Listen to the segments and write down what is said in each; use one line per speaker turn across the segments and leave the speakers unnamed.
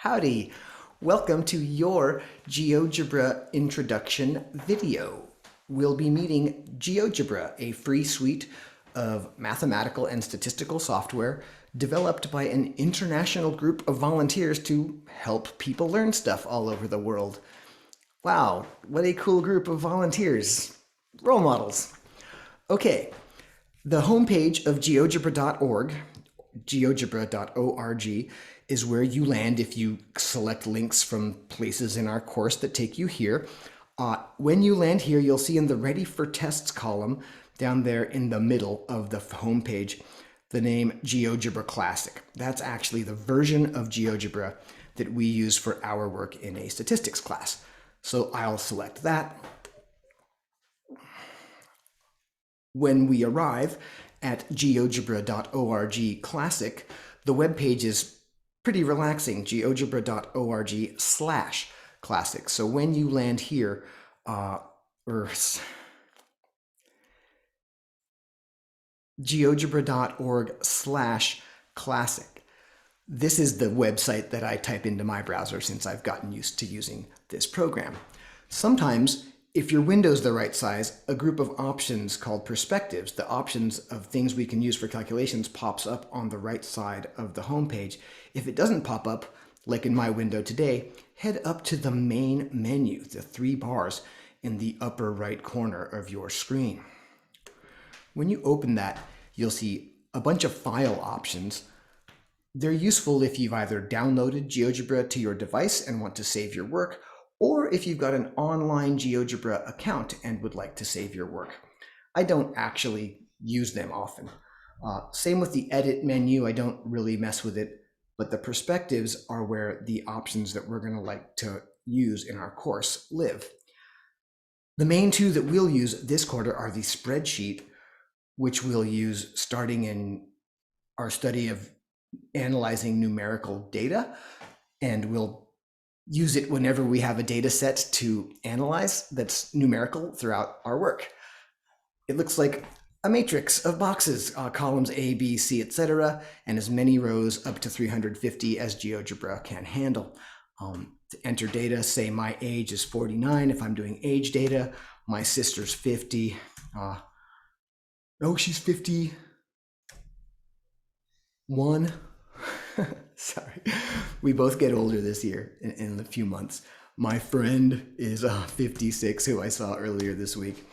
Howdy! Welcome to your GeoGebra introduction video. We'll be meeting GeoGebra, a free suite of mathematical and statistical software developed by an international group of volunteers to help people learn stuff all over the world. Wow, what a cool group of volunteers. Role models. Okay, the homepage of geogebra.org, geogebra.org, is where you land if you select links from places in our course that take you here. When you land here, you'll see in the Ready for Tests column down there in the middle of the homepage the name GeoGebra Classic. That's actually the version of GeoGebra that we use for our work in a statistics class. So I'll select that. When we arrive at geogebra.org Classic, the web page is pretty relaxing, geogebra.org/classic. So when you land here, geogebra.org/classic. This is the website that I type into my browser since I've gotten used to using this program. Sometimes, if your window's the right size, a group of options called perspectives, the options of things we can use for calculations, pops up on the right side of the home page. If it doesn't pop up, like in my window today, head up to the main menu, the 3 bars in the upper right corner of your screen. When you open that, you'll see a bunch of file options. They're useful if you've either downloaded GeoGebra to your device and want to save your work, or if you've got an online GeoGebra account and would like to save your work. I don't actually use them often. Same with the edit menu, I don't really mess with it, but the perspectives are where the options that we're going to like to use in our course live. The main two that we'll use this quarter are the spreadsheet, which we'll use starting in our study of analyzing numerical data, and we'll use it whenever we have a data set to analyze that's numerical throughout our work. It looks like a matrix of boxes, columns A, B, C, etc., and as many rows up to 350 as GeoGebra can handle. To enter data, say my age is 49 if I'm doing age data, my sister's 50. Oh, she's 51. Sorry, we both get older this year in a few months. My friend is 56, who I saw earlier this week.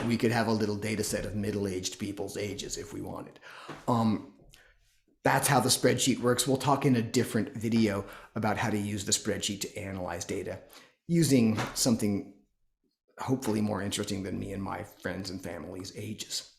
We could have a little data set of middle-aged people's ages if we wanted. That's how the spreadsheet works. We'll talk in a different video about how to use the spreadsheet to analyze data using something hopefully more interesting than me and my friends and family's ages.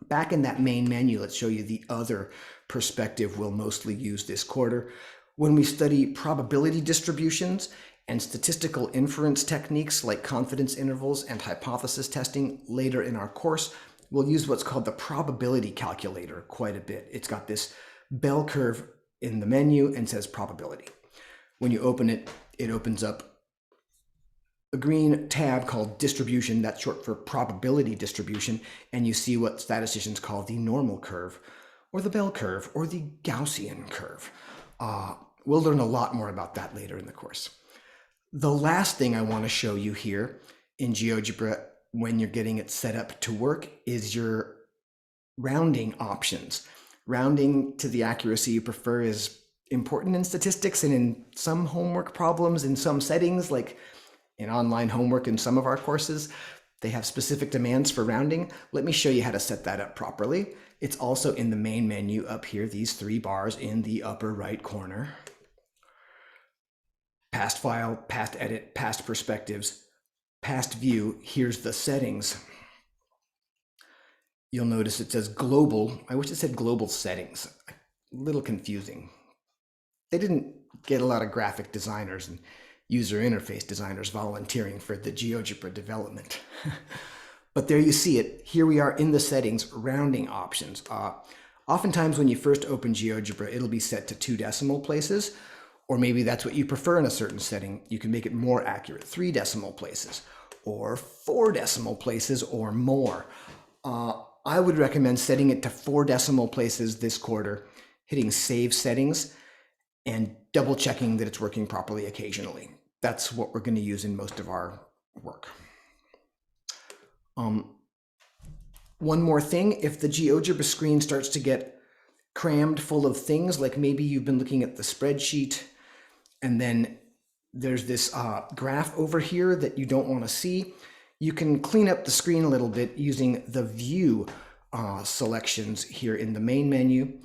Back in that main menu, let's show you the other perspective we'll mostly use this quarter. When we study probability distributions and statistical inference techniques like confidence intervals and hypothesis testing later in our course, we'll use what's called the probability calculator quite a bit. It's got this bell curve in the menu and says probability. When you open it, it opens up a green tab called distribution, that's short for probability distribution, and you see what statisticians call the normal curve, or the bell curve, or the Gaussian curve. We'll learn a lot more about that later in the course. The last thing I want to show you here in GeoGebra when you're getting it set up to work is your rounding options. Rounding to the accuracy you prefer is important in statistics and in some homework problems in some settings, like in online homework in some of our courses, they have specific demands for rounding. Let me show you how to set that up properly. It's also in the main menu up here, these 3 bars in the upper right corner. Past file, past edit, past perspectives, past view. Here's the settings. You'll notice it says global. I wish it said global settings. A little confusing. They didn't get a lot of graphic designers and user interface designers volunteering for the GeoGebra development. But there you see it. Here we are in the settings, rounding options. Oftentimes when you first open GeoGebra, it'll be set to 2 decimal places, or maybe that's what you prefer in a certain setting. You can make it more accurate, 3 decimal places, or 4 decimal places, or more. I would recommend setting it to 4 decimal places this quarter, hitting Save Settings, and double checking that it's working properly occasionally. That's what we're going to use in most of our work. One more thing, if the GeoGebra screen starts to get crammed full of things, like maybe you've been looking at the spreadsheet and then there's this graph over here that you don't want to see, you can clean up the screen a little bit using the View selections here in the main menu.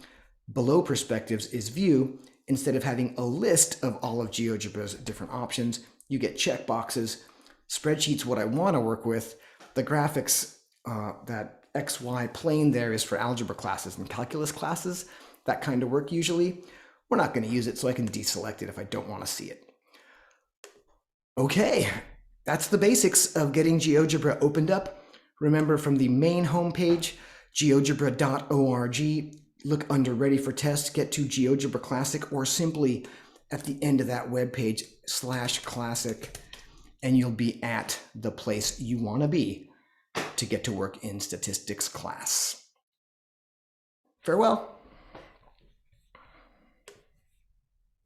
Below Perspectives is View. Instead of having a list of all of GeoGebra's different options, you get checkboxes. Spreadsheets, what I want to work with. The graphics, that XY plane there is for algebra classes and calculus classes. That kind of work usually. We're not going to use it, so I can deselect it if I don't want to see it. Okay, that's the basics of getting GeoGebra opened up. Remember, from the main homepage, geogebra.org, look under Ready for Test, get to GeoGebra Classic, or simply at the end of that webpage, /classic, and you'll be at the place you want to be to get to work in statistics class. Farewell.